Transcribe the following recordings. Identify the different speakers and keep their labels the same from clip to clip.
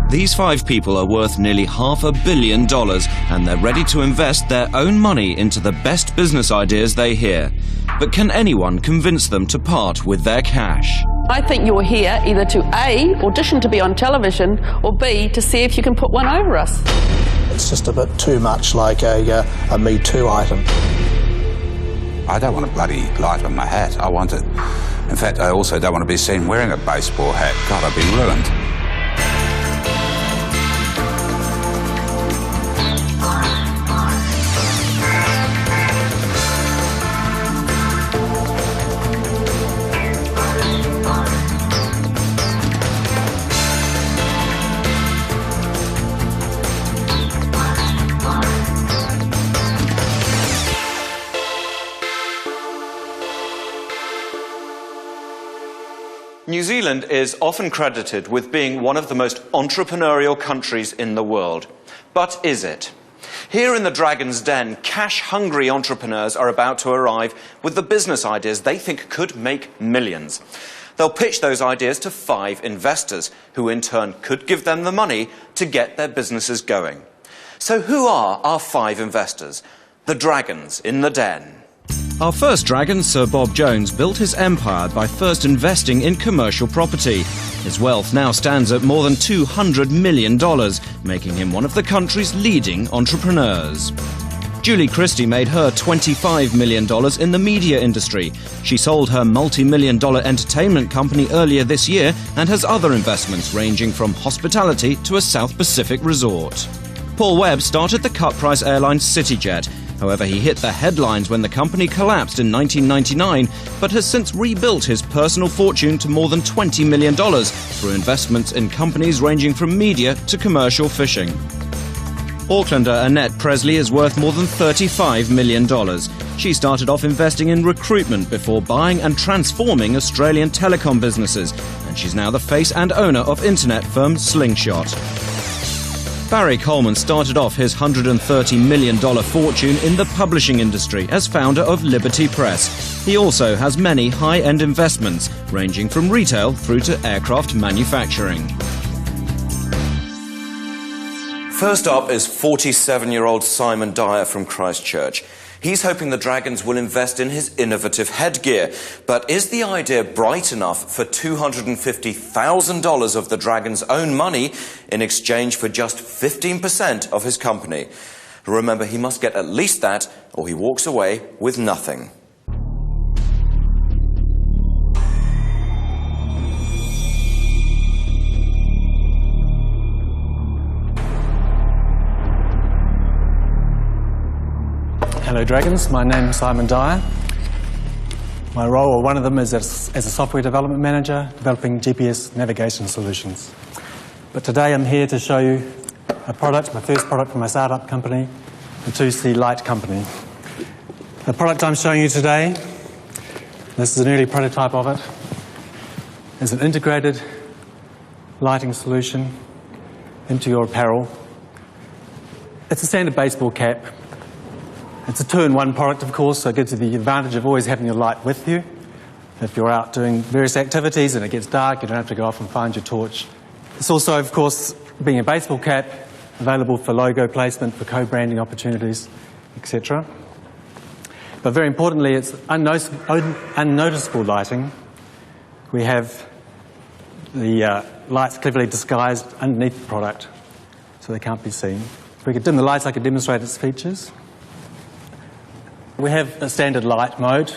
Speaker 1: These 5 people are worth nearly $500 million, and they're ready to invest their own money into the best business ideas they hear. But can anyone convince them to part with their cash?
Speaker 2: I think you're here either to A, audition to be on television, or B, to see if you can put one over us.
Speaker 3: It's just a bit too much like a Me Too item.
Speaker 4: I don't want a bloody light on my hat. I want it. In fact, I also don't want to be seen wearing a baseball hat. God, I'd be ruined.
Speaker 1: New Zealand is often credited with being one of the most entrepreneurial countries in the world. But is it? Here in the Dragon's Den, cash-hungry entrepreneurs are about to arrive with the business ideas they think could make millions. They'll pitch those ideas to 5 investors, who in turn could give them the money to get their businesses going. So who are our 5 investors? The dragons in the den. Our first dragon, Sir Bob Jones, built his empire by first investing in commercial property. His wealth now stands at more than $200 million, making him one of the country's leading entrepreneurs. Julie Christie made her $25 million in the media industry. She sold her multi-million-dollar entertainment company earlier this year and has other investments ranging from hospitality to a South Pacific resort. Paul Webb started the cut-price airline CityJet. However, he hit the headlines when the company collapsed in 1999, but has since rebuilt his personal fortune to more than $20 million through investments in companies ranging from media to commercial fishing. Aucklander Annette Presley is worth more than $35 million. She started off investing in recruitment before buying and transforming Australian telecom businesses, and she's now the face and owner of internet firm Slingshot. Barry Colman started off his $130 million fortune in the publishing industry as founder of Liberty Press. He also has many high-end investments, ranging from retail through to aircraft manufacturing. First up is 47-year-old Simon Dyer from Christchurch. He's hoping the Dragons will invest in his innovative headgear. But is the idea bright enough for $250,000 of the Dragons' own money in exchange for just 15% of his company? Remember, he must get at least that, or he walks away with nothing.
Speaker 5: Hello Dragons, my name is Simon Dyer. My role, or one of them, is as a software development manager developing GPS navigation solutions. But today I'm here to show you a product, my first product from my startup company, the 2C Light company. The product I'm showing you today, this is an early prototype of it, is an integrated lighting solution into your apparel. It's a standard baseball cap. It's a 2-in-1 product, of course, so it gives you the advantage of always having your light with you. If you're out doing various activities and it gets dark, you don't have to go off and find your torch. It's also, of course, being a baseball cap, available for logo placement, for co-branding opportunities, etc. But very importantly, it's unnoticeable lighting. We have the lights cleverly disguised underneath the product, so they can't be seen. If we could dim the lights, I could demonstrate its features. We have a standard light mode.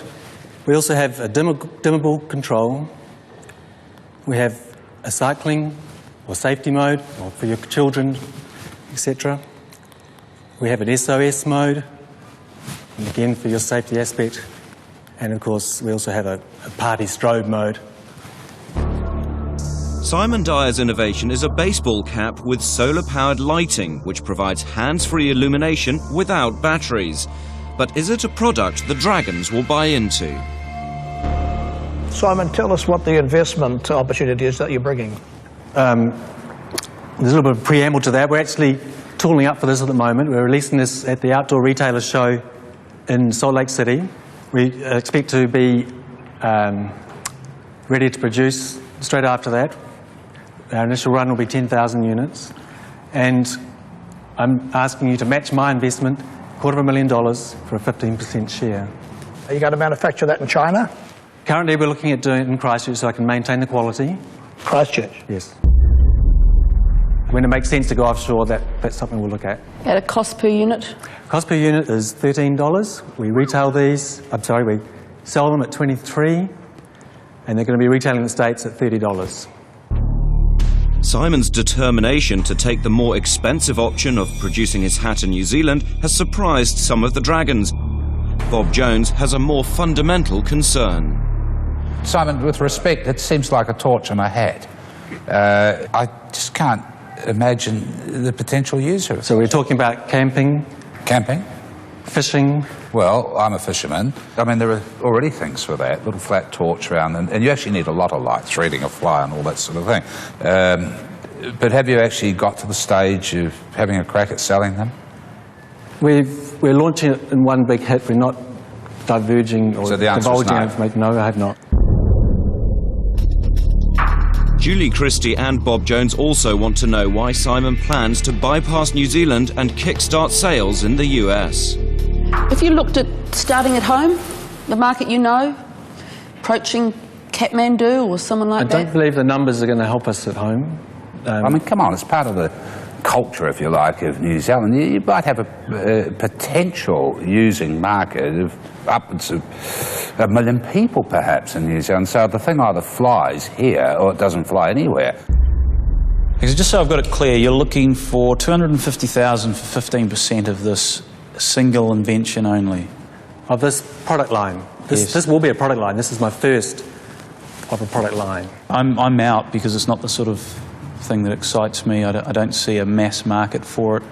Speaker 5: We also have a dimmable control. We have a cycling or safety mode, or for your children, etc. We have an SOS mode, and again for your safety aspect. And of course, we also have a party strobe mode.
Speaker 1: Simon Dyer's innovation is a baseball cap with solar-powered lighting, which provides hands-free illumination without batteries. But is it a product the Dragons will buy into?
Speaker 3: Simon, tell us what the investment opportunity is that you're bringing.
Speaker 5: There's a little bit of preamble to that. We're actually tooling up for this at the moment. We're releasing this at the Outdoor Retailer Show in Salt Lake City. We expect to be ready to produce straight after that. Our initial run will be 10,000 units, and I'm asking you to match my investment, $250,000 for a 15% share.
Speaker 3: Are you going to manufacture that in China?
Speaker 5: Currently, we're looking at doing it in Christchurch so I can maintain the quality.
Speaker 3: Christchurch?
Speaker 5: Yes. When it makes sense to go offshore, that's something we'll look at.
Speaker 2: At a cost per unit?
Speaker 5: Cost per unit is $13. We retail these, we sell them at $23, and they're going to be retailing in the States at $30.
Speaker 1: Simon's determination to take the more expensive option of producing his hat in New Zealand has surprised some of the dragons. Bob Jones has a more fundamental concern.
Speaker 4: Simon, with respect, it seems like a torch on a hat. I just can't imagine the potential user of it.
Speaker 5: So we're talking about camping.
Speaker 4: Camping?
Speaker 5: Fishing.
Speaker 4: Well, I'm a fisherman. I mean, there are already things for that, little flat torch around, and you actually need a lot of light, threading a fly and all that sort of thing. But have you actually got to the stage of having a crack at selling them?
Speaker 5: We're launching it in one big hit. We're not diverging or
Speaker 4: So the answer is
Speaker 5: divulging
Speaker 4: no.
Speaker 5: information. No, I have not.
Speaker 1: Julie Christie and Bob Jones also want to know why Simon plans to bypass New Zealand and kickstart sales in the US.
Speaker 2: If you looked at starting at home, the market you know, approaching Kathmandu or someone like that?
Speaker 5: I don't believe the numbers are going to help us at home.
Speaker 4: I mean, come on, it's part of the culture, if you like, of New Zealand. You might have a potential using market of upwards of 1 million people, perhaps, in New Zealand. So the thing either flies here or it doesn't fly anywhere.
Speaker 6: Because just so I've got it clear, you're looking for $250,000 for 15% of this single invention only?
Speaker 5: Of this product line. This will be a product line. This is my first of a product line.
Speaker 6: I'm out because it's not the sort of thing that excites me. I don't see a mass market for it.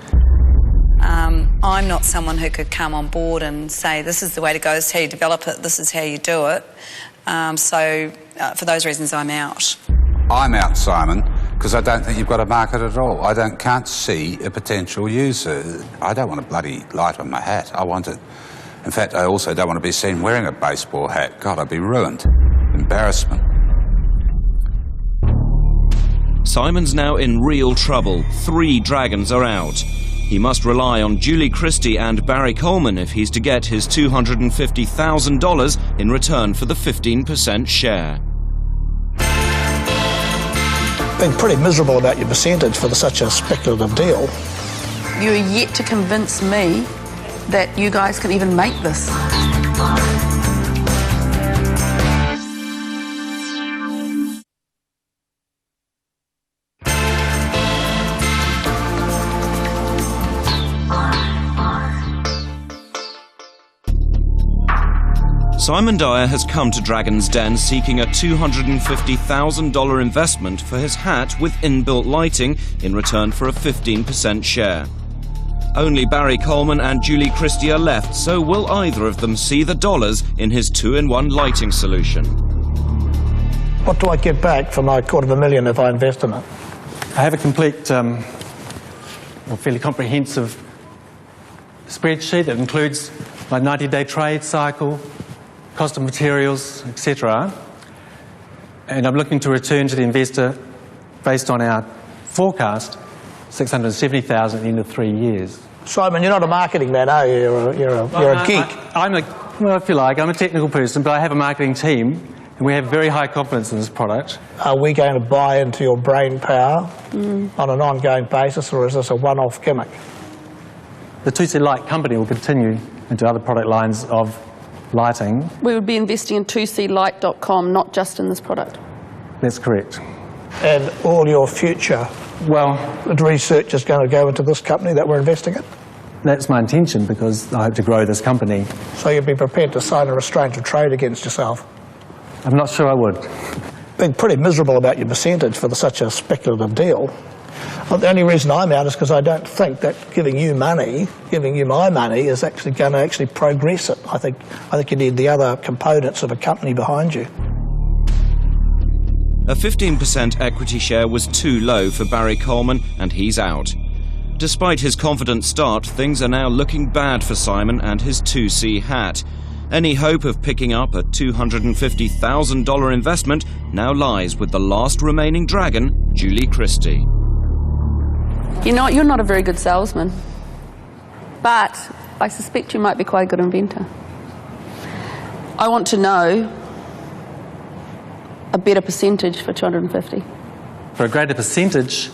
Speaker 7: I'm not someone who could come on board and say, this is the way to go, this is how you develop it, this is how you do it. So for those reasons, I'm out.
Speaker 4: I'm out, Simon, because I don't think you've got a market at all. Can't see a potential user. I don't want a bloody light on my hat. I want it. In fact, I also don't want to be seen wearing a baseball hat. God, I'd be ruined. Embarrassment.
Speaker 1: Simon's now in real trouble. 3 dragons are out. He must rely on Julie Christie and Barry Colman if he's to get his $250,000 in return for the 15% share.
Speaker 3: Being pretty miserable about your percentage for such a speculative deal.
Speaker 2: You're yet to convince me that you guys can even make this.
Speaker 1: Simon Dyer has come to Dragon's Den seeking a $250,000 investment for his hat with inbuilt lighting in return for a 15% share. Only Barry Colman and Julie Christie are left, so will either of them see the dollars in his 2-in-1 lighting solution?
Speaker 3: What do I get back for my $250,000 if I invest in it?
Speaker 5: I have a complete, fairly comprehensive spreadsheet that includes my 90-day trade cycle, cost of materials, etc. And I'm looking to return to the investor, based on our forecast, $670,000 at the end of 3 years.
Speaker 3: Simon, you're not a marketing man, are you? You're a geek.
Speaker 5: Well, if you like, I'm a technical person, but I have a marketing team, and we have very high confidence in this product.
Speaker 3: Are we going to buy into your brain power on an ongoing basis, or is this a one-off gimmick?
Speaker 5: The 2C Light company will continue into other product lines of lighting.
Speaker 2: We would be investing in 2clight.com, not just in this product.
Speaker 5: That's correct.
Speaker 3: And all your future research is going to go into this company that we're investing in?
Speaker 5: That's my intention, because I hope to grow this company.
Speaker 3: So you'd be prepared to sign a restraint of trade against yourself?
Speaker 5: I'm not sure I would.
Speaker 3: Being pretty miserable about your percentage for such a speculative deal. Well, the only reason I'm out is because I don't think that giving you my money, is actually going to progress it. I think you need the other components of a company behind you.
Speaker 1: A 15% equity share was too low for Barry Colman, and he's out. Despite his confident start, things are now looking bad for Simon and his 2C hat. Any hope of picking up a $250,000 investment now lies with the last remaining dragon, Julie Christie.
Speaker 2: You know, you're not a very good salesman, but I suspect you might be quite a good inventor. I want to know a better percentage for 250.
Speaker 5: For a greater percentage,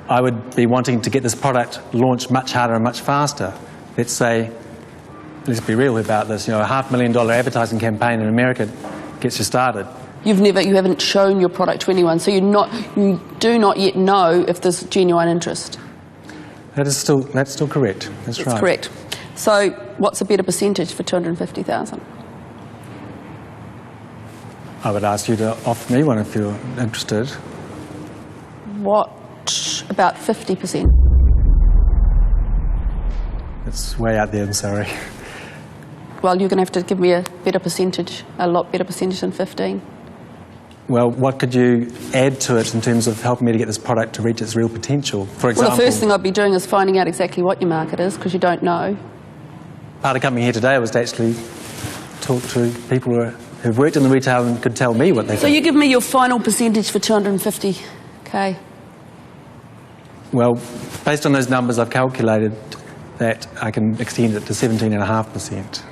Speaker 5: I would be wanting to get this product launched much harder and much faster. Let's say, let's be real about this, you know, a $500,000 advertising campaign in America gets you started.
Speaker 2: You haven't shown your product to anyone, so you do not yet know if there's genuine interest.
Speaker 5: That's still correct. That's right.
Speaker 2: That's correct. So what's a better percentage for 250,000?
Speaker 5: I would ask you to offer me one if you're interested.
Speaker 2: What about 50%?
Speaker 5: It's way out there, I'm sorry.
Speaker 2: Well, you're going to have to give me a better percentage, a lot better percentage than 15.
Speaker 5: Well, what could you add to it in terms of helping me to get this product to reach its real potential? For example,
Speaker 2: well, the first thing I'd be doing is finding out exactly what your market is, because you don't know.
Speaker 5: Part of coming here today was to actually talk to people who've worked in the retail and could tell me what they think.
Speaker 2: So you give me your final percentage for 250k.
Speaker 5: Well, based on those numbers, I've calculated that I can extend it to 17.5%.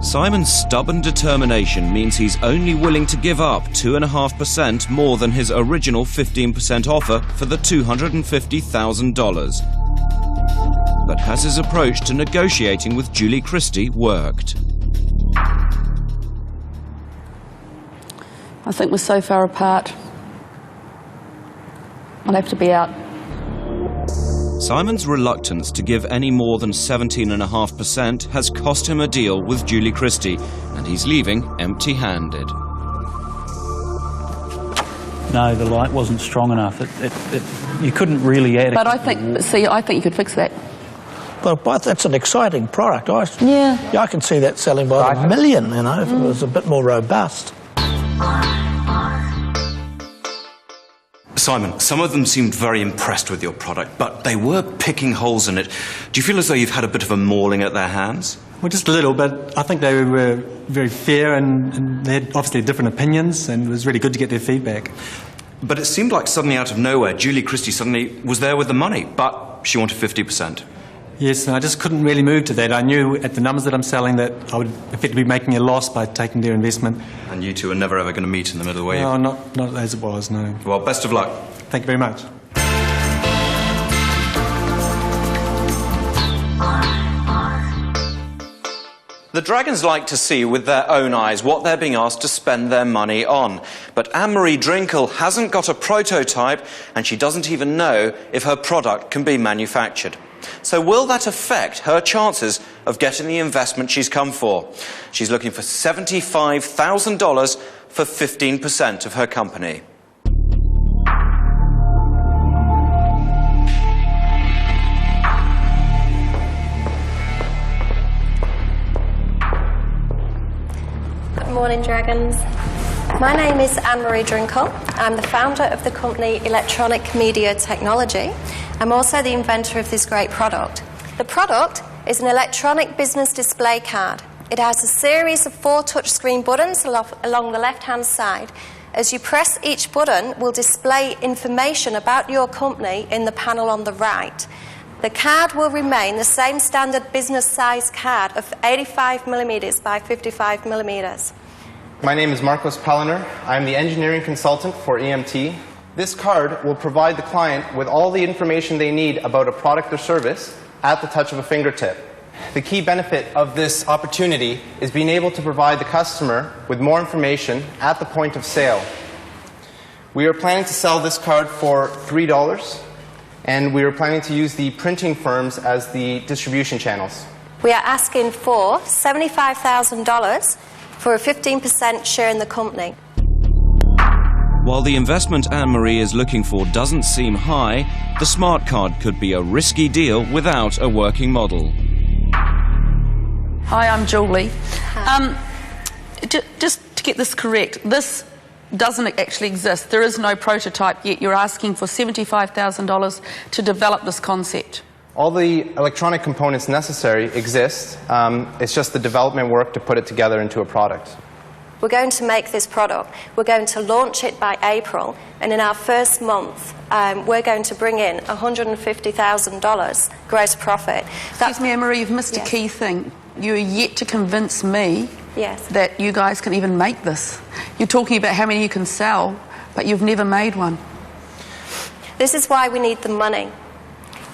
Speaker 1: Simon's stubborn determination means he's only willing to give up 2.5% more than his original 15% offer for the $250,000. But has his approach to negotiating with Julie Christie worked?
Speaker 2: I think we're so far apart. I'll have to be out.
Speaker 1: Simon's reluctance to give any more than 17.5% has cost him a deal with Julie Christie, and he's leaving empty-handed.
Speaker 6: No, the light wasn't strong enough. You couldn't really add.
Speaker 2: But I think you could fix that.
Speaker 3: But that's an exciting product. I can see that selling by the million, you know, if it was a bit more robust.
Speaker 1: Simon, some of them seemed very impressed with your product, but they were picking holes in it. Do you feel as though you've had a bit of a mauling at their hands?
Speaker 5: Well, just a little, but I think they were very fair and they had obviously different opinions, and it was really good to get their feedback.
Speaker 1: But it seemed like suddenly out of nowhere, Julie Christie suddenly was there with the money, but she wanted 50%.
Speaker 5: Yes, and I just couldn't really move to that. I knew at the numbers that I'm selling that I would effectively be making a loss by taking their investment.
Speaker 1: And you two are never ever going to meet in the middle, were you?
Speaker 5: No, not as it was, no.
Speaker 1: Well, best of luck.
Speaker 5: Thank you very much.
Speaker 1: The Dragons like to see with their own eyes what they're being asked to spend their money on. But Anne-Marie Drinkle hasn't got a prototype, and she doesn't even know if her product can be manufactured. So will that affect her chances of getting the investment she's come for? She's looking for $75,000 for 15% of her company.
Speaker 8: Good morning, Dragons. My name is Anne-Marie Drinkle. I'm the founder of the company Electronic Media Technology. I'm also the inventor of this great product. The product is an electronic business display card. It has a series of 4 touchscreen buttons along the left-hand side. As you press each button, will display information about your company in the panel on the right. The card will remain the same standard business size card of 85mm by 55mm.
Speaker 9: My name is Marcos Palliner. I'm the engineering consultant for EMT. This card will provide the client with all the information they need about a product or service at the touch of a fingertip. The key benefit of this opportunity is being able to provide the customer with more information at the point of sale. We are planning to sell this card for $3, and we are planning to use the printing firms as the distribution channels.
Speaker 8: We are asking for $75,000 for a 15% share in the company.
Speaker 1: While the investment Anne-Marie is looking for doesn't seem high, the smart card could be a risky deal without a working model.
Speaker 2: Hi, I'm Julie. Just to get this correct, this doesn't actually exist. There is no prototype yet. You're asking for $75,000 to develop this concept.
Speaker 9: All the electronic components necessary exist. It's just the development work to put it together into a product.
Speaker 8: We're going to make this product. We're going to launch it by April, and in our first month, we're going to bring in $150,000 gross profit.
Speaker 2: Excuse me, Anne-Marie, you've missed a key thing. You're yet to convince me that you guys can even make this. You're talking about how many you can sell, but you've never made one.
Speaker 8: This is why we need the money.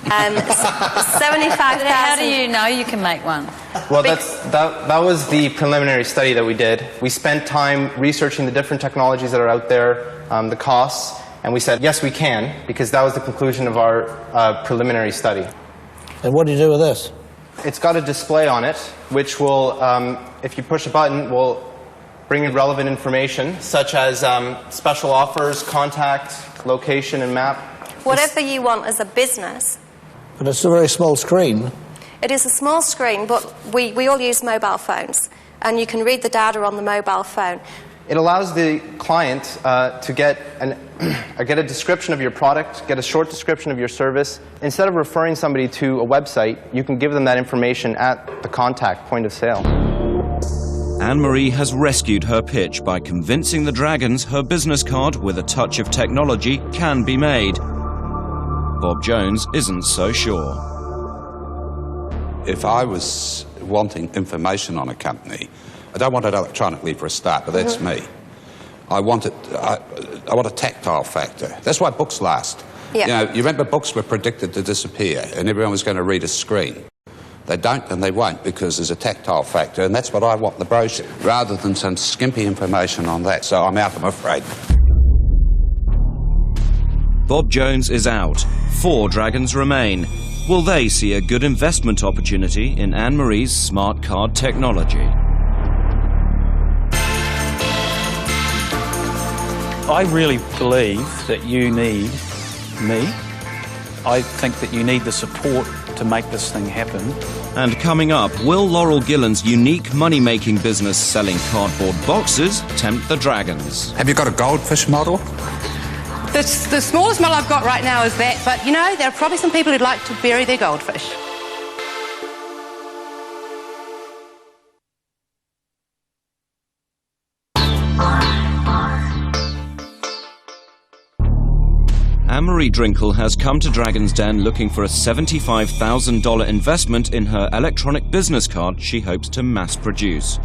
Speaker 8: 75,000.
Speaker 7: How do you know you can make one?
Speaker 9: Well, that was the preliminary study that we did. We spent time researching the different technologies that are out there, the costs, and we said, yes, we can, because that was the conclusion of our preliminary study.
Speaker 3: And what do you do with this?
Speaker 9: It's got a display on it, which will, if you push a button, will bring in relevant information, such as special offers, contact, location, and map.
Speaker 8: Whatever you want as a business.
Speaker 3: But it's a very small screen.
Speaker 8: It is a small screen, but we all use mobile phones, and you can read the data on the mobile phone.
Speaker 9: It allows the client to get a description of your product, get a short description of your service. Instead of referring somebody to a website, you can give them that information at the contact point of sale.
Speaker 1: Anne-Marie has rescued her pitch by convincing the Dragons her business card with a touch of technology can be made. Bob Jones isn't so sure.
Speaker 4: If I was wanting information on a company, I don't want it electronically for a start, but that's me. I want a tactile factor. That's why books last.
Speaker 8: Yeah.
Speaker 4: You know, you remember books were predicted to disappear and everyone was going to read a screen. They don't and they won't because there's a tactile factor, and that's what I want in the brochure, rather than some skimpy information on that. So I'm out, I'm afraid.
Speaker 1: Bob Jones is out. 4 Dragons remain. Will they see a good investment opportunity in Anne-Marie's smart card technology?
Speaker 6: I really believe that you need me. I think that you need the support to make this thing happen.
Speaker 1: And coming up, will Laurel Gillen's unique money-making business selling cardboard boxes tempt the Dragons?
Speaker 4: Have you got a goldfish model?
Speaker 10: The smallest model I've got right now is that, but you know, there are probably some people who'd like to bury their goldfish.
Speaker 1: Anne-Marie Drinkle has come to Dragon's Den looking for a $75,000 investment in her electronic business card she hopes to mass produce.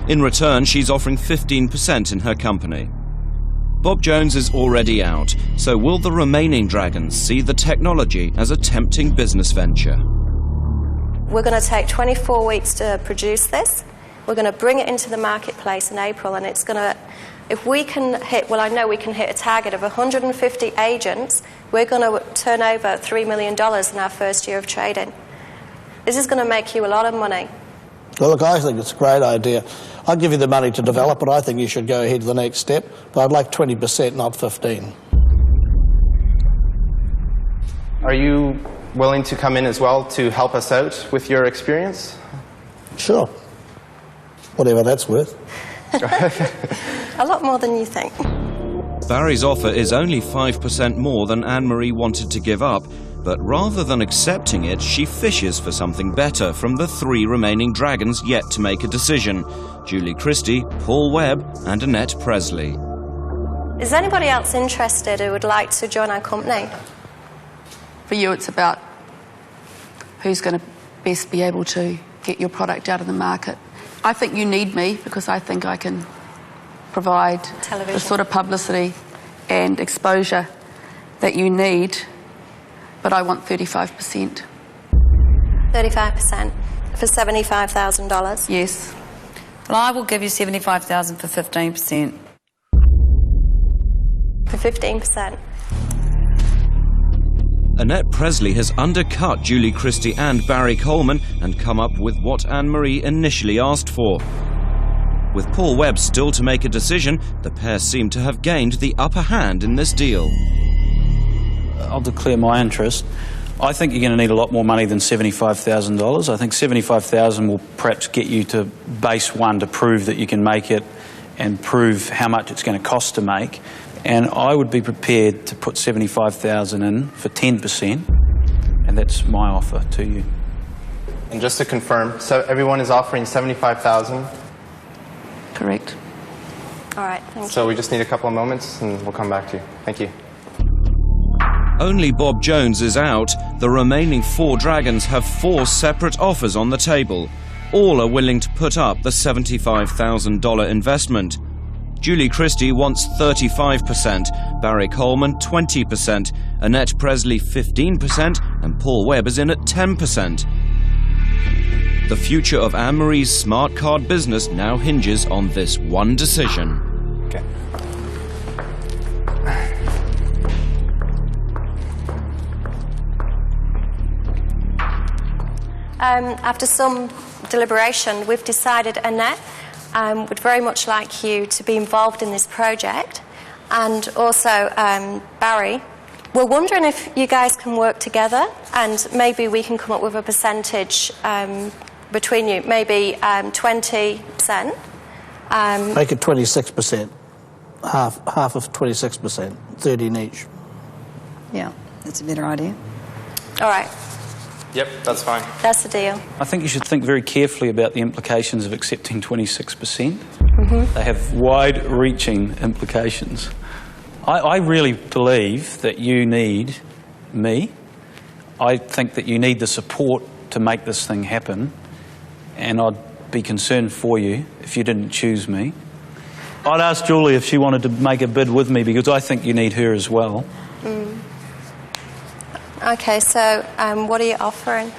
Speaker 1: In return, she's offering 15% in her company. Bob Jones is already out, so will the remaining Dragons see the technology as a tempting business venture?
Speaker 8: We're going to take 24 weeks to produce this. We're going to bring it into the marketplace in April, and it's going to, if we can hit, well, I know we can hit a target of 150 agents, we're going to turn over $3 million in our first year of trading. This is going to make you a lot of money.
Speaker 3: Well, look, I think it's a great idea. I'll give you the money to develop it. I think you should go ahead to the next step, but I'd like 20%, not 15%.
Speaker 9: Are you willing to come in as well to help us out with your experience?
Speaker 3: Sure. Whatever that's worth.
Speaker 8: A lot more than you think.
Speaker 1: Barry's offer is only 5% more than Anne-Marie wanted to give up, but rather than accepting it, she fishes for something better from the 3 remaining Dragons yet to make a decision: Julie Christie, Paul Webb, and Annette Presley.
Speaker 8: Is anybody else interested who would like to join our company?
Speaker 2: For you, it's about who's going to best be able to get your product out of the market. I think you need me because I think I can provide the sort of publicity and exposure that you need, but I want 35%.
Speaker 8: 35% for $75,000?
Speaker 2: Yes.
Speaker 7: Well, I will give you $75,000 for 15%.
Speaker 8: For 15%.
Speaker 1: Annette Presley has undercut Julie Christie and Barry Colman and come up with what Anne-Marie initially asked for. With Paul Webb still to make a decision, the pair seem to have gained the upper hand in this deal.
Speaker 6: I'll declare my interest. I think you're going to need a lot more money than $75,000. I think $75,000 will perhaps get you to base one to prove that you can make it and prove how much it's going to cost to make. And I would be prepared to put $75,000 in for 10%, and that's my offer to you.
Speaker 9: And just to confirm, so everyone is offering $75,000?
Speaker 2: Correct.
Speaker 8: All right, thank you.
Speaker 9: So we just need a couple of moments and we'll come back to you. Thank you.
Speaker 1: Only Bob Jones is out. The remaining 4 dragons have 4 separate offers on the table. All are willing to put up the $75,000 investment. Julie Christie wants 35%, Barry Colman 20%, Annette Presley 15%, and Paul Webb is in at 10%. The future of Anne-Marie's smart card business now hinges on this one decision.
Speaker 9: Okay.
Speaker 8: After some deliberation, we've decided Annette would very much like you to be involved in this project, and also Barry. We're wondering if you guys can work together and maybe we can come up with a percentage between you, maybe 20%.
Speaker 3: Make it 26%. Half of 26%, 13 each.
Speaker 7: Yeah, that's a better idea.
Speaker 8: All right,
Speaker 9: Yep, that's fine.
Speaker 8: that's the deal.
Speaker 6: I think you should think very carefully about the implications of accepting 26%. They have wide-reaching implications. I really believe that you need me. I think that you need the support to make this thing happen, and I'd be concerned for you if you didn't choose me. I'd ask Julie if she wanted to make a bid with me, because I think you need her as well.
Speaker 8: Okay, so what are you offering?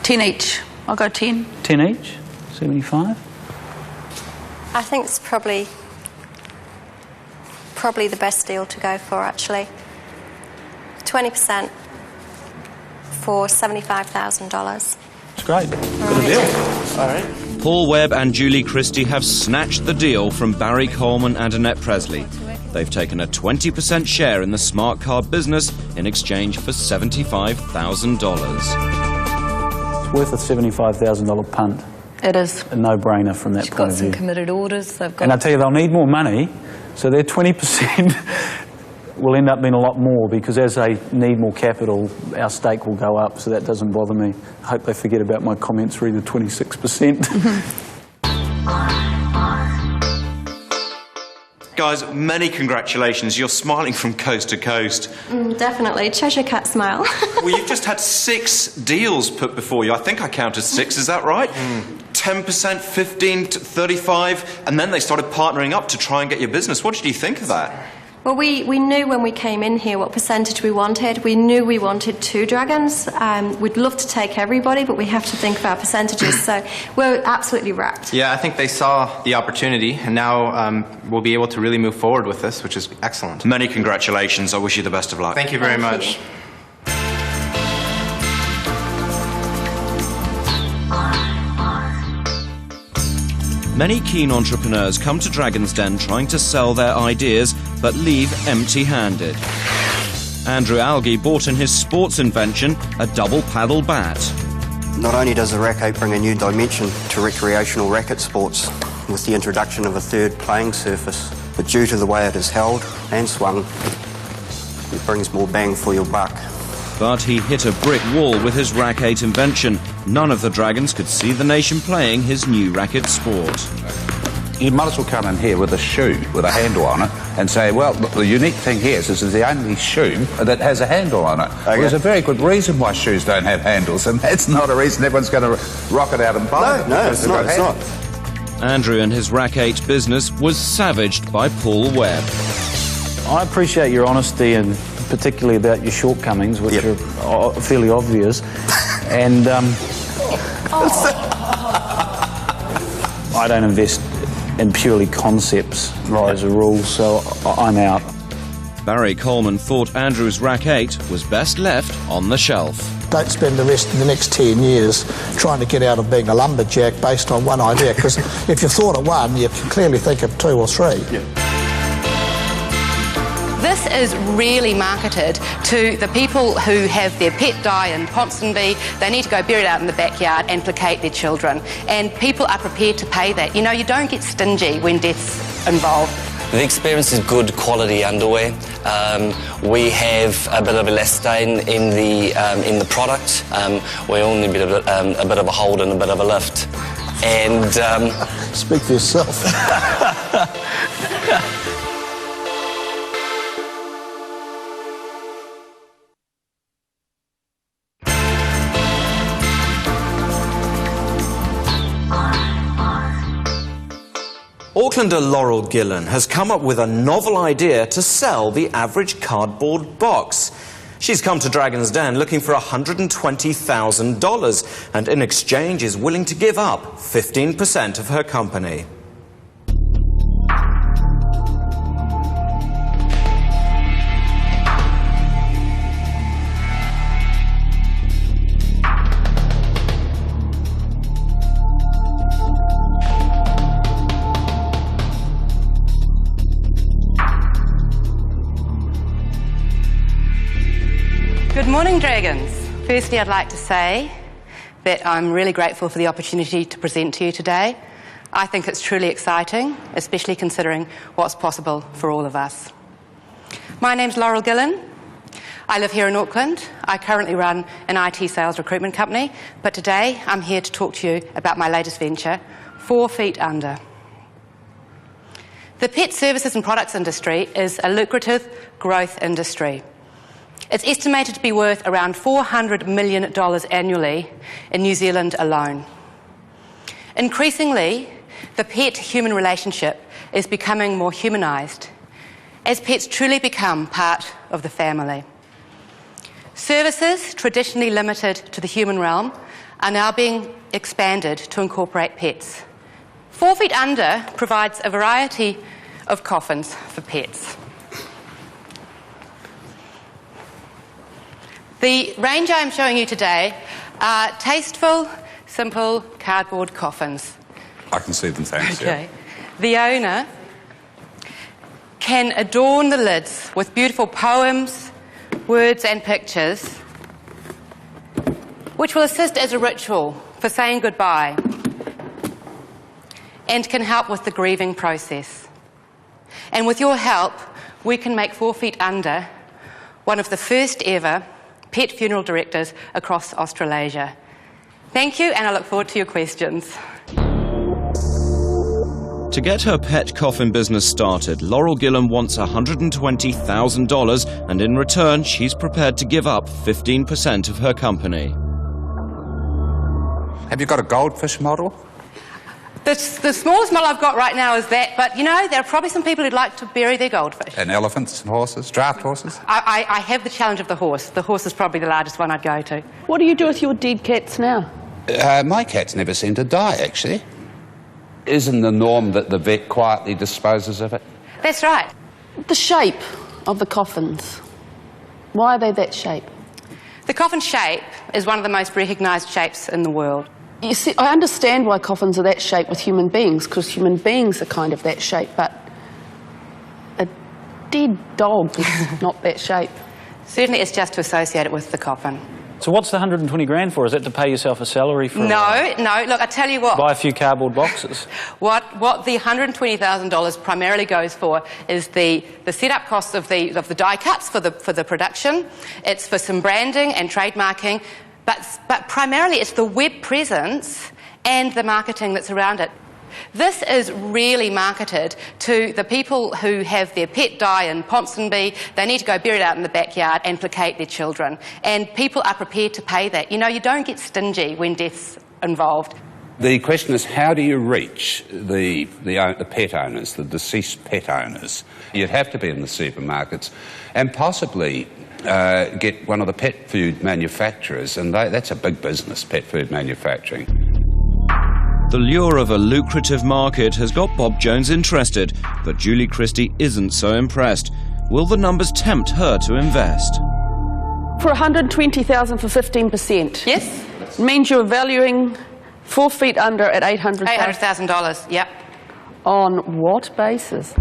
Speaker 2: 10 each. I'll go 10.
Speaker 6: 10 each? 75?
Speaker 8: I think it's probably the best deal to go for, actually. 20% for $75,000.
Speaker 6: It's great. Good deal.
Speaker 9: All right.
Speaker 1: Paul Webb and Julie Christie have snatched the deal from Barry Colman and Annette Presley. They've taken a 20% share in the smart card business in exchange for $75,000.
Speaker 6: It's worth a $75,000 punt.
Speaker 2: It is.
Speaker 6: A no-brainer from that
Speaker 7: They've
Speaker 6: point
Speaker 7: got
Speaker 6: of
Speaker 7: some
Speaker 6: view.
Speaker 7: committed orders. They've got.
Speaker 6: And I tell you, they'll need more money, so their 20% will end up being a lot more, because as they need more capital, our stake will go up, so that doesn't bother me. I hope they forget about my comments re the 26%.
Speaker 1: Guys, many congratulations. You're smiling from coast to coast.
Speaker 8: Definitely. Cheshire Cat smile.
Speaker 1: Well, you've just had 6 deals put before you. I think I counted 6, is that right? 10%, 15, 35, and then they started partnering up to try and get your business. What did you think of that?
Speaker 8: Well, we knew when we came in here what percentage we wanted. We knew we wanted 2 dragons. We'd love to take everybody, but we have to think of our percentages. So we're absolutely wrapped.
Speaker 9: Yeah, I think they saw the opportunity, and now we'll be able to really move forward with this, which is excellent.
Speaker 1: Many congratulations. I wish you the best of luck.
Speaker 9: Thank you very
Speaker 8: Thank
Speaker 9: much.
Speaker 8: you.
Speaker 1: Many keen entrepreneurs come to Dragon's Den trying to sell their ideas, but leave empty-handed. Andrew Algie bought in his sports invention a double paddle bat.
Speaker 11: Not only does the racket bring a new dimension to recreational racket sports with the introduction of a third playing surface, but due to the way it is held and swung, it brings more bang for your buck.
Speaker 1: But he hit a brick wall with his racket invention. None of the dragons could see the nation playing his new racket sport.
Speaker 4: You might as well come in here with a shoe with a handle on it and say, well, the unique thing here is this is the only shoe that has a handle on it.
Speaker 11: Okay.
Speaker 4: Well, there's a very good reason why shoes don't have handles, and that's not a reason everyone's going to rock it out and buy it.
Speaker 11: No, it's not.
Speaker 1: Andrew and his racket business was savaged by Paul Webb.
Speaker 6: I appreciate your honesty, and particularly about your shortcomings, which are fairly obvious. And I don't invest in purely concepts as a rule, so I'm out.
Speaker 1: Barry Colman thought Andrew's racket was best left on the shelf.
Speaker 3: Don't spend the rest of the next 10 years trying to get out of being a lumberjack based on one idea, because if you thought of one, you can clearly think of 2 or 3.
Speaker 10: This is really marketed to the people who have their pet die in Ponsonby. They need to go bury it out in the backyard and placate their children. And people are prepared to pay that. You know, you don't get stingy when death's involved.
Speaker 12: The experience is good quality underwear. We have a bit of elastin in the product. We all need a bit of a hold and a bit of a lift. and
Speaker 3: Speak for yourself.
Speaker 1: Aucklander Laurel Gillen has come up with a novel idea to sell the average cardboard box. She's come to Dragon's Den looking for $120,000 and in exchange is willing to give up 15% of her company.
Speaker 10: Good morning, Dragons. Firstly, I'd like to say that I'm really grateful for the opportunity to present to you today. I think it's truly exciting, especially considering what's possible for all of us. My name's Laurel Gillen. I live here in Auckland. I currently run an IT sales recruitment company, but today I'm here to talk to you about my latest venture, 4 Feet Under. The pet services and products industry is a lucrative growth industry. It's estimated to be worth around $400 million annually in New Zealand alone. Increasingly, the pet-human relationship is becoming more humanised as pets truly become part of the family. Services traditionally limited to the human realm are now being expanded to incorporate pets. 4 Feet Under provides a variety of coffins for pets. The range I'm showing you today are tasteful, simple cardboard coffins.
Speaker 4: I can see them, thanks.
Speaker 10: Okay.
Speaker 4: Yeah.
Speaker 10: The owner can adorn the lids with beautiful poems, words and pictures, which will assist as a ritual for saying goodbye and can help with the grieving process. And with your help, we can make 4 Feet Under one of the first ever pet funeral directors across Australasia. Thank you, and I look forward to your questions.
Speaker 1: To get her pet coffin business started, Laurel Gillen wants $120,000 and in return she's prepared to give up 15% of her company.
Speaker 4: Have you got a goldfish model?
Speaker 10: The smallest model I've got right now is that, but you know, there are probably some people who'd like to bury their goldfish.
Speaker 4: And elephants and horses, draft horses?
Speaker 10: I have the challenge of the horse. The horse is probably the largest one I'd go to.
Speaker 2: What do you do with your dead cats now?
Speaker 4: My cats never seem to die, actually. Isn't the norm that the vet quietly disposes of it?
Speaker 10: That's right.
Speaker 2: The shape of the coffins. Why are they that shape?
Speaker 10: The coffin shape is one of the most recognised shapes in the world.
Speaker 2: You see, I understand why coffins are that shape with human beings, because human beings are kind of that shape, but a dead dog is not that shape.
Speaker 10: Certainly it's just to associate it with the coffin.
Speaker 6: So what's the 120 grand for? Is that to pay yourself a salary for?
Speaker 10: No, look, I tell you what.
Speaker 6: Buy a few cardboard boxes.
Speaker 10: What the $120,000 primarily goes for is the setup costs of the die cuts for the production. It's for some branding and trademarking, but primarily it's the web presence and the marketing that's around it. This is really marketed to the people who have their pet die in Ponsonby. They need to go bury it out in the backyard and placate their children. And people are prepared to pay that. You know, you don't get stingy when death's involved.
Speaker 4: The question is, how do you reach the pet owners, the deceased pet owners? You'd have to be in the supermarkets and possibly get one of the pet food manufacturers, and that's a big business, pet food manufacturing.
Speaker 1: The lure of a lucrative market has got Bob Jones interested, but Julie Christie isn't so impressed. Will the numbers tempt her to invest?
Speaker 2: For $120,000 for 15%?
Speaker 10: Yes.
Speaker 2: It means you're valuing 4 Feet Under at $800,000?
Speaker 10: $800,000, yep.
Speaker 2: On what basis?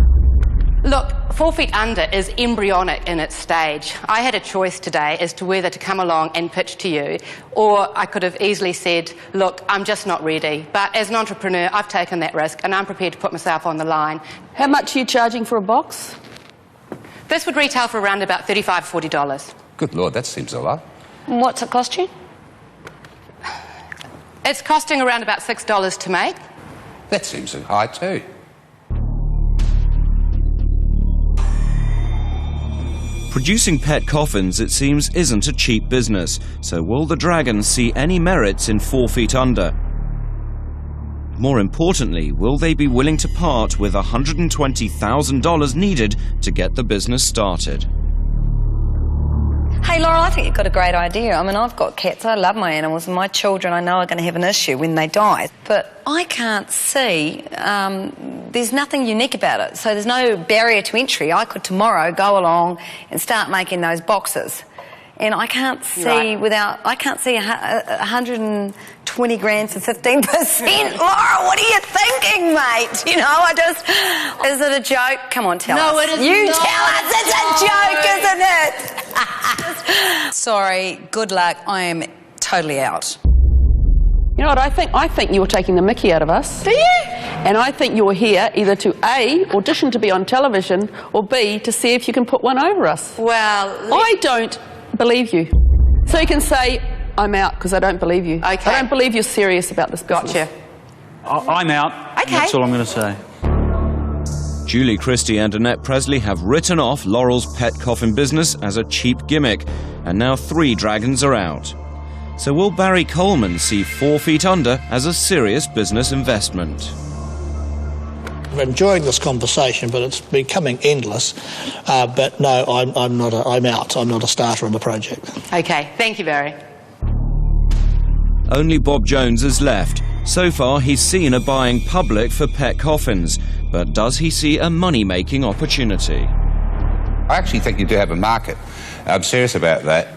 Speaker 10: Look, 4 Feet Under is embryonic in its stage. I had a choice today as to whether to come along and pitch to you, or I could have easily said, look, I'm just not ready. But as an entrepreneur, I've taken that risk and I'm prepared to put myself on the line.
Speaker 2: How much are you charging for a box?
Speaker 10: This would retail for around about $35, $40.
Speaker 4: Good Lord, that seems a lot.
Speaker 13: And what's it cost you?
Speaker 10: It's costing around about $6 to make.
Speaker 4: That seems high too.
Speaker 1: Producing pet coffins, it seems, isn't a cheap business, so will the Dragons see any merits in 4 Feet Under? More importantly, will they be willing to part with $120,000 needed to get the business started?
Speaker 7: Hey Laurel, I think you've got a great idea. I mean, I've got cats, I love my animals, and my children I know are going to have an issue when they die. But I can't see, there's nothing unique about it. So there's no barrier to entry. I could tomorrow go along and start making those boxes. And I can't see I can't see 120 grand for 15%. Laura, what are you thinking, mate? You know, is it a joke? Come on, tell us.
Speaker 10: No, it is
Speaker 7: You
Speaker 10: not.
Speaker 7: tell us it's a joke, isn't it? Sorry, good luck. I am totally out.
Speaker 2: You know what I think? I think you're taking the mickey out of us.
Speaker 10: Do you?
Speaker 2: And I think you're here either to A, audition to be on television, or B, to see if you can put one over us.
Speaker 7: Well,
Speaker 2: I don't believe you. So you can say, I'm out, because I don't believe you.
Speaker 10: Okay.
Speaker 2: I don't believe you're serious about this business.
Speaker 10: Gotcha.
Speaker 6: I'm out.
Speaker 10: Okay.
Speaker 6: That's all I'm going to say.
Speaker 1: Julie Christie and Annette Presley have written off Laurel's pet coffin business as a cheap gimmick, and now 3 Dragons are out. So will Barry Colman see 4 Feet Under as a serious business investment?
Speaker 3: I'm enjoying this conversation, but it's becoming endless. But no, I'm out. I'm not a starter in the project.
Speaker 10: Okay, thank you, Barry.
Speaker 1: Only Bob Jones is left. So far, he's seen a buying public for pet coffins, but does he see a money-making opportunity?
Speaker 4: I actually think you do have a market. I'm serious about that.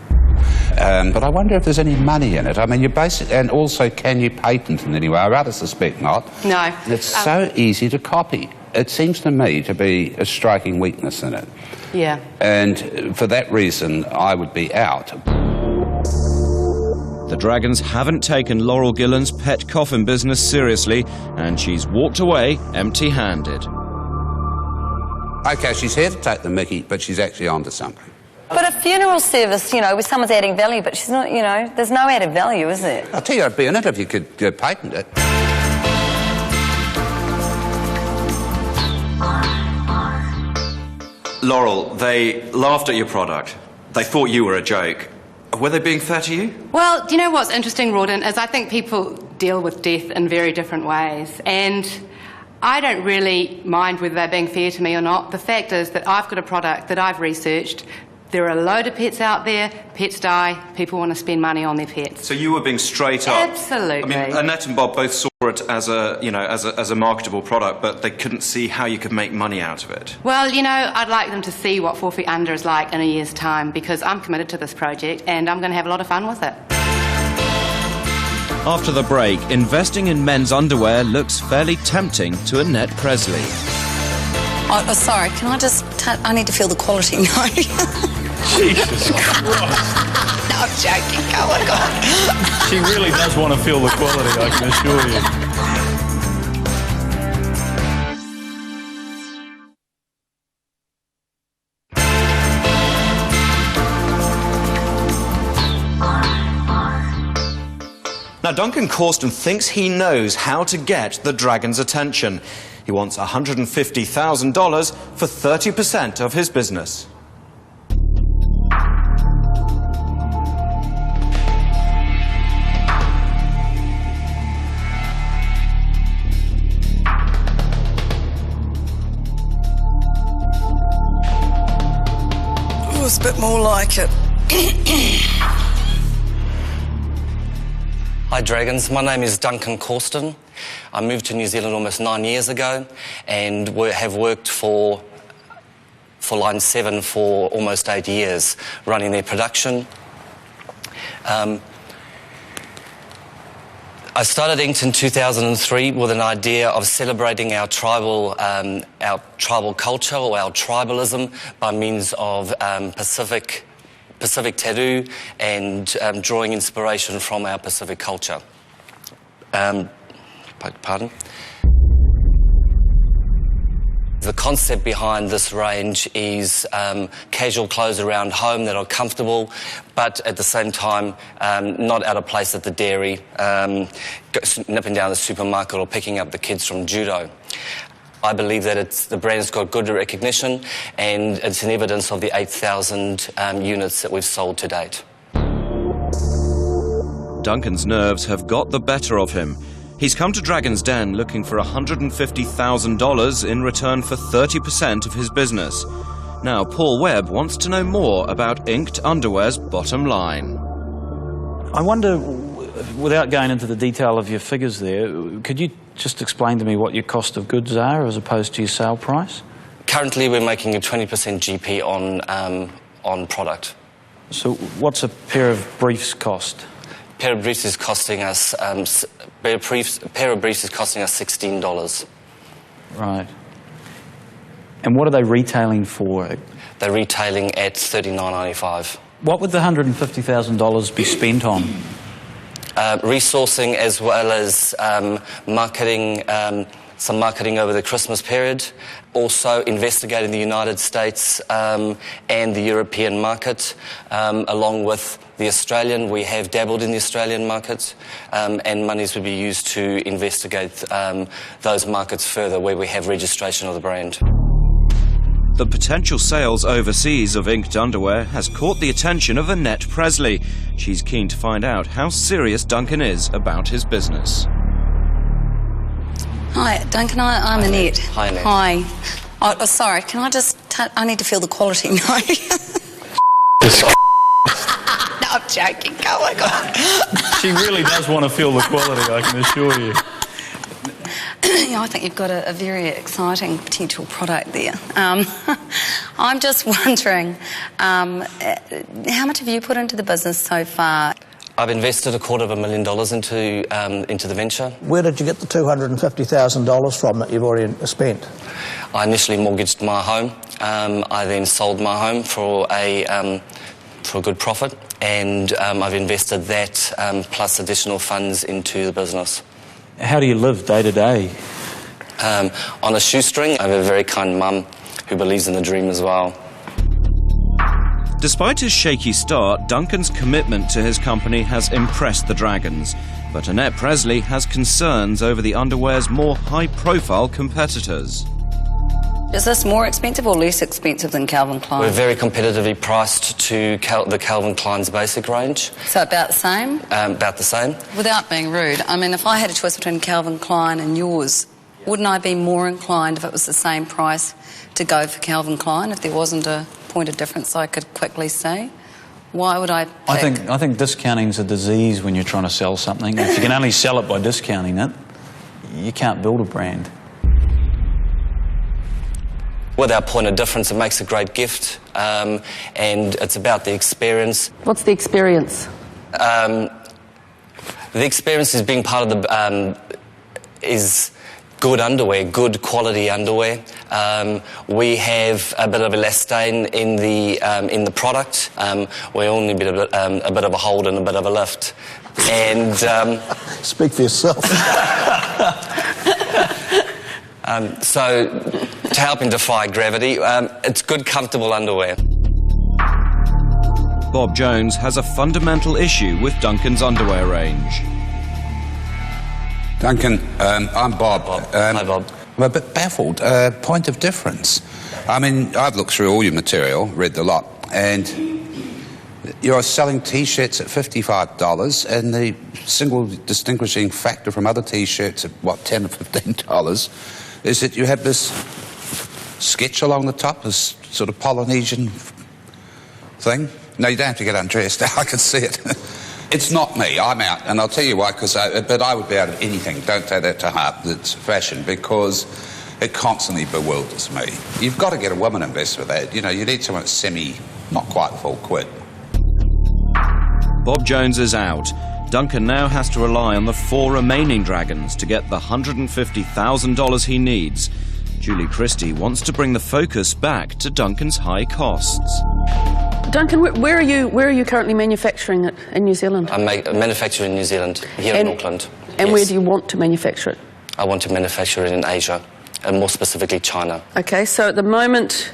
Speaker 4: But I wonder if there's any money in it. I mean, and also, can you patent in any way? I rather suspect not.
Speaker 10: No.
Speaker 4: It's so easy to copy. It seems to me to be a striking weakness in it.
Speaker 10: Yeah.
Speaker 4: And for that reason, I would be out.
Speaker 1: The Dragons haven't taken Laurel Gillen's pet coffin business seriously, and she's walked away empty-handed.
Speaker 4: OK, she's here to take the mickey, but she's actually onto something.
Speaker 7: but a funeral service, you know, where someone's adding value, but she's not, you know, there's no added value, is there?
Speaker 4: I'll tell you, I'd be in it if you could patent it.
Speaker 1: Laurel, they laughed at your product. They thought you were a joke. Were they being fair to you?
Speaker 10: Well, do you know what's interesting, Rawdon, is I think people deal with death in very different ways. And I don't really mind whether they're being fair to me or not. The fact is that I've got a product that I've researched. There are a load of pets out there. Pets die. People want to spend money on their pets.
Speaker 1: So you were being straight up.
Speaker 10: Absolutely.
Speaker 1: I mean, Annette and Bob both saw it as a, you know, as a marketable product, but they couldn't see how you could make money out of it.
Speaker 10: Well, you know, I'd like them to see what 4 Feet Under is like in a year's time, because I'm committed to this project and I'm going to have a lot of fun with it.
Speaker 1: After the break, investing in men's underwear looks fairly tempting to Annette Presley.
Speaker 7: Oh, sorry, can I just... I need to feel the quality. No.
Speaker 6: Jesus Christ.
Speaker 7: No, I'm joking. Oh, my God.
Speaker 6: She really does want to feel the quality, I can assure you.
Speaker 1: Now, Duncan Corston thinks he knows how to get the Dragon's attention. He wants $150,000 for 30% of his business.
Speaker 7: Oh, it's a bit more like it.
Speaker 12: Hi Dragons, my name is Duncan Corston. I moved to New Zealand almost 9 years ago and have worked for Line 7 for almost 8 years, running their production. I started Inked in 2003 with an idea of celebrating our tribal culture or our tribalism by means of Pacific tattoo and drawing inspiration from our Pacific culture. Pardon? The concept behind this range is casual clothes around home that are comfortable, but at the same time not out of place at the dairy, nipping down the supermarket or picking up the kids from judo. I believe that the brand's got good recognition, and it's an evidence of the 8,000 units that we've sold to date.
Speaker 1: Duncan's nerves have got the better of him. He's come to Dragon's Den looking for $150,000 in return for 30% of his business. Now, Paul Webb wants to know more about Inked Underwear's bottom line.
Speaker 6: I wonder, without going into the detail of your figures there, could you just explain to me what your cost of goods are as opposed to your sale price?
Speaker 12: Currently, we're making a 20% GP on product.
Speaker 6: So what's a pair of briefs cost?
Speaker 12: A pair of briefs is costing us $16.
Speaker 6: Right. And what are they retailing for?
Speaker 12: They're retailing at $39.95.
Speaker 6: What would the $150,000 be spent on?
Speaker 12: Resourcing, as well as marketing, some marketing over the Christmas period. Also investigating the United States and the European market, along with the Australian. We have dabbled in the Australian market, and monies would be used to investigate those markets further where we have registration of the brand.
Speaker 1: The potential sales overseas of Inked Underwear has caught the attention of Annette Presley. She's keen to find out how serious Duncan is about his business.
Speaker 7: Hi, Duncan, I'm Annette.
Speaker 12: Hi, Annette.
Speaker 7: Hi. Oh, sorry, can I just... I need to feel the quality. No, I'm joking. Oh, my God.
Speaker 6: She really does want to feel the quality, I can assure you.
Speaker 7: Yeah, I think you've got a very exciting potential product there. I'm just wondering, how much have you put into the business so far?
Speaker 12: I've invested $250,000 into the venture.
Speaker 3: Where did you get the $250,000 from that you've already spent?
Speaker 12: I initially mortgaged my home. I then sold my home for a good profit, and I've invested that plus additional funds into the business.
Speaker 6: How do you live day to day?
Speaker 12: On a shoestring. I have a very kind mum who believes in the dream as well.
Speaker 1: Despite his shaky start, Duncan's commitment to his company has impressed the Dragons. But Annette Presley has concerns over the underwear's more high-profile competitors.
Speaker 7: Is this more expensive or less expensive than Calvin Klein?
Speaker 12: We're very competitively priced to the Calvin Klein's basic range.
Speaker 7: So about the same?
Speaker 12: About the same.
Speaker 7: Without being rude, I mean, if I had a choice between Calvin Klein and yours, wouldn't I be more inclined, if it was the same price, to go for Calvin Klein if there wasn't a point of difference I could quickly see? Why would I pick?
Speaker 6: I think discounting's a disease when you're trying to sell something. If you can only sell it by discounting it, you can't build a brand.
Speaker 12: With our point of difference, it makes a great gift, and it's about the experience.
Speaker 2: What's the experience?
Speaker 12: The experience is being part of the is good underwear, good quality underwear. We have a bit of elastane in the product. We all need a bit of a hold and a bit of a lift. And
Speaker 3: speak for yourself.
Speaker 12: So, to help him defy gravity, it's good, comfortable underwear.
Speaker 1: Bob Jones has a fundamental issue with Duncan's underwear range.
Speaker 4: Duncan, I'm Bob.
Speaker 12: Hi, Bob.
Speaker 4: I'm a bit baffled. Point of difference. I mean, I've looked through all your material, read the lot, and you're selling T-shirts at $55, and the single distinguishing factor from other T-shirts at, what, $10 or $15, is that you have this sketch along the top, this sort of Polynesian thing. No, you don't have to get undressed. I can see it. It's not me. I'm out, and I'll tell you why. But I would be out of anything. Don't take that to heart. That's fashion, because it constantly bewilders me. You've got to get a woman invested with that. You know, you need someone that's not quite full quid.
Speaker 1: Bob Jones is out. Duncan now has to rely on the 4 remaining Dragons to get the $150,000 he needs. Julie Christie wants to bring the focus back to Duncan's high costs.
Speaker 2: Duncan, where are you currently manufacturing it in New Zealand?
Speaker 12: I manufacture in New Zealand, here in Auckland.
Speaker 2: And
Speaker 12: yes.
Speaker 2: where do you want to manufacture it?
Speaker 12: I want to manufacture it in Asia. more specifically China.
Speaker 2: Okay, so at the moment,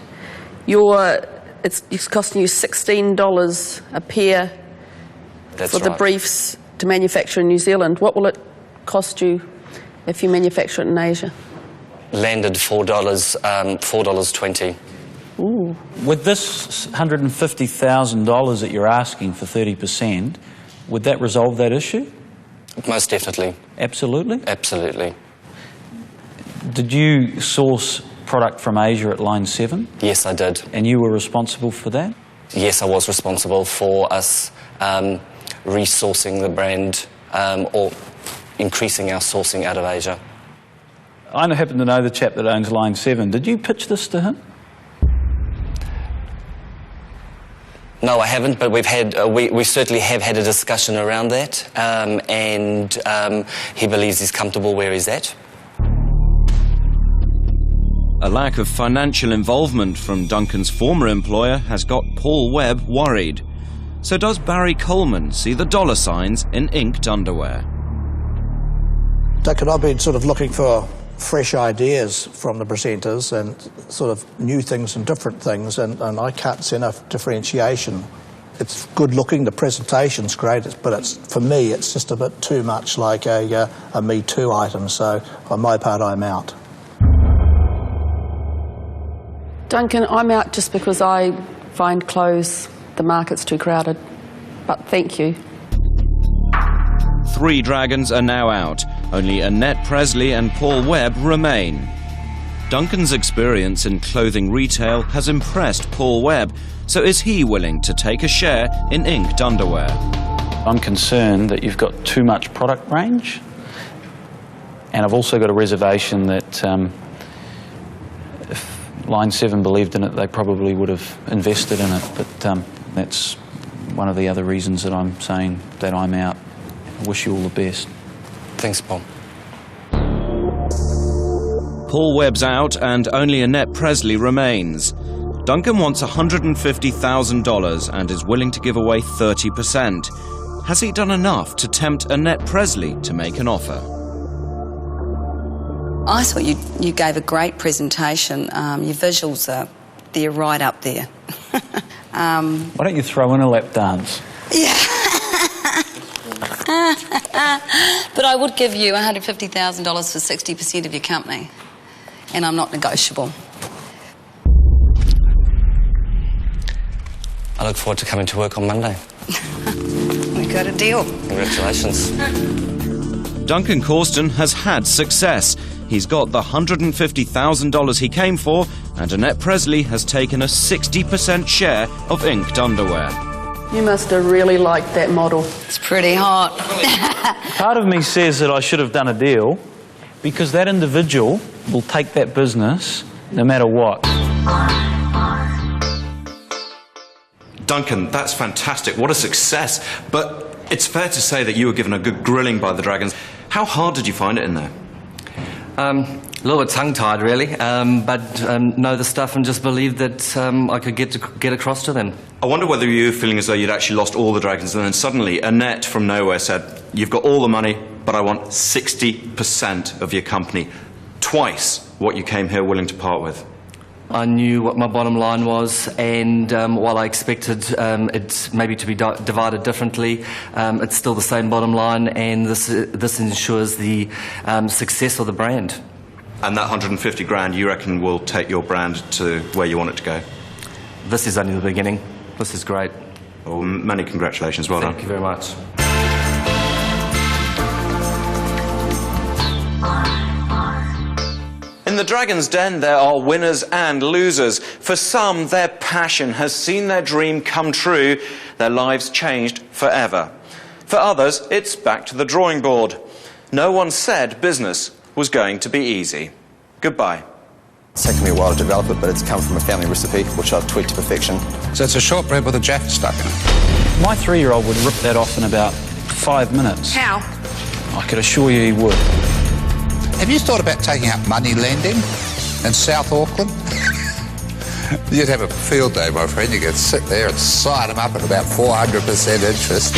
Speaker 2: it's costing you $16 a pair
Speaker 12: That's
Speaker 2: for the
Speaker 12: right.
Speaker 2: briefs to manufacture in New Zealand. What will it cost you if you manufacture it in Asia?
Speaker 12: Landed $4.20.
Speaker 2: Ooh.
Speaker 6: With this $150,000 that you're asking for 30%, would that resolve that issue?
Speaker 12: Most definitely.
Speaker 6: Absolutely?
Speaker 12: Absolutely.
Speaker 6: Did you source product from Asia at Line 7?
Speaker 12: Yes, I did.
Speaker 6: And you were responsible for that?
Speaker 12: Yes, I was responsible for us resourcing the brand or increasing our sourcing out of Asia.
Speaker 6: I happen to know the chap that owns Line 7. Did you pitch this to him?
Speaker 12: No, I haven't, but we've had we certainly have had a discussion around that, and he believes he's comfortable where he's at.
Speaker 1: A lack of financial involvement from Duncan's former employer has got Paul Webb worried. So does Barry Colman see the dollar signs in inked underwear?
Speaker 3: Duncan, I've been sort of looking for fresh ideas from the presenters and sort of new things and different things, and I can't see enough differentiation. It's good looking, the presentation's great, but for me it's just a bit too much like a Me Too item, so on my part I'm out.
Speaker 2: Duncan, I'm out just because I find clothes, the market's too crowded. But thank you.
Speaker 1: 3 dragons are now out. Only Annette Presley and Paul Webb remain. Duncan's experience in clothing retail has impressed Paul Webb, so is he willing to take a share in inked underwear?
Speaker 6: I'm concerned that you've got too much product range, and I've also got a reservation that if Line 7 believed in it, they probably would have invested in it, but that's one of the other reasons that I'm saying that I'm out. I wish you all the best.
Speaker 12: Thanks, Paul.
Speaker 1: Paul Webb's out and only Annette Presley remains. Duncan wants $150,000 and is willing to give away 30%. Has he done enough to tempt Annette Presley to make an offer?
Speaker 7: I thought you gave a great presentation. Your visuals they're right up there.
Speaker 6: Why don't you throw in a lap dance?
Speaker 7: Yeah. But I would give you $150,000 for 60% of your company, and I'm not negotiable.
Speaker 12: I look forward to coming to work on Monday.
Speaker 7: We got a deal.
Speaker 12: Congratulations.
Speaker 1: Duncan Corston has had success. He's got the $150,000 he came for, and Annette Presley has taken a 60% share of inked underwear.
Speaker 2: You must have really liked that model.
Speaker 7: It's pretty hot.
Speaker 6: Part of me says that I should have done a deal because that individual will take that business no matter what.
Speaker 1: Duncan, that's fantastic. What a success. But it's fair to say that you were given a good grilling by the dragons. How hard did you find it in there?
Speaker 13: A little bit tongue-tied, really, but know the stuff and just believed that I could get across to them.
Speaker 1: I wonder whether you were feeling as though you'd actually lost all the dragons, and then suddenly Annette from nowhere said, "You've got all the money, but I want 60% of your company." Twice what you came here willing to part with.
Speaker 13: I knew what my bottom line was, and while I expected it maybe to be divided differently, it's still the same bottom line, and this ensures the success of the brand.
Speaker 1: And that 150 grand, you reckon, will take your brand to where you want it to go?
Speaker 13: This is only the beginning. This is great.
Speaker 1: Well, many congratulations. Well done.
Speaker 13: Thank you very much.
Speaker 1: In the Dragon's Den, there are winners and losers. For some, their passion has seen their dream come true, their lives changed forever. For others, it's back to the drawing board. No one said business was going to be easy. Goodbye.
Speaker 14: It's taken me a while to develop it, but it's come from a family recipe, which I've tweaked to perfection.
Speaker 4: So it's a shortbread with a jack stuck in it.
Speaker 6: My 3-year-old would rip that off in about 5 minutes.
Speaker 10: How?
Speaker 6: I could assure you he would.
Speaker 4: Have you thought about taking out money lending in South Auckland? You'd have a field day, my friend. You could sit there and sign them up at about 400% interest.